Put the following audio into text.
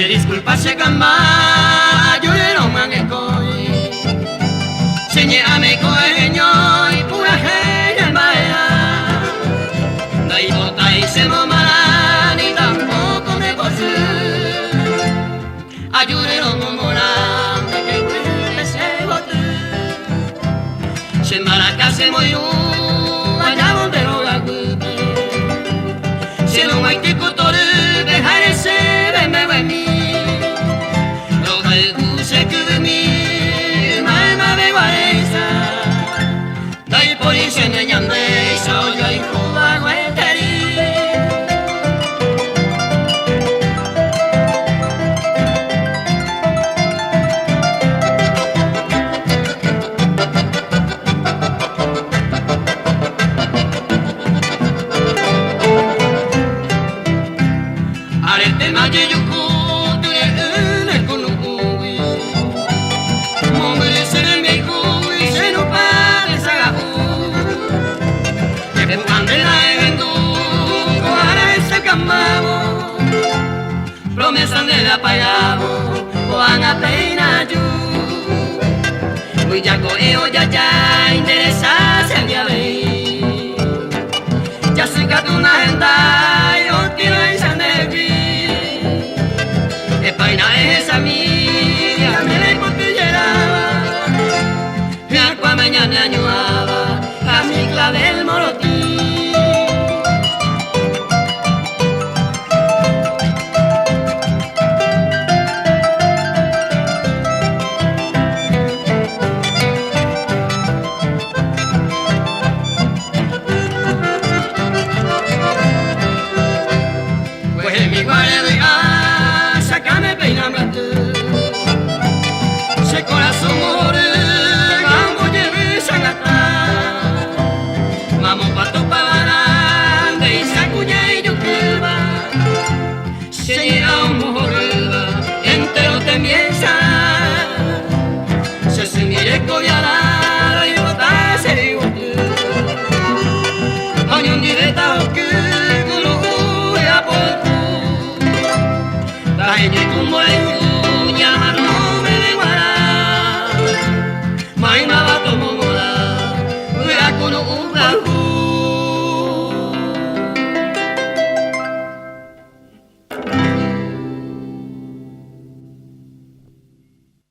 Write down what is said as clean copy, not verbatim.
disculpase kama ayure lo mangekoi Senye ame koe nyoi pura hei maya Dai botai semo mara ni tampoco me gozu Ayure lo momora me que kure se botu Se marakase moyu Anyamo de lo gagubi Se lo mai te kotoru behare se beme wemi Lo gagu se kumi Umae ma be wa eisa Dai pori se ne nyande So yoi kuwa weteri Arete maji yuku ture une kunu ui Momure sere me kui se no pare saga u Ke pukande na eventu Koara ese kamamo Promesa de la payabo Koanga peina yu Muy yako eo ya ya interesa se dia vei Ya se katuna hentai o tiro en sanegui Paina es a mí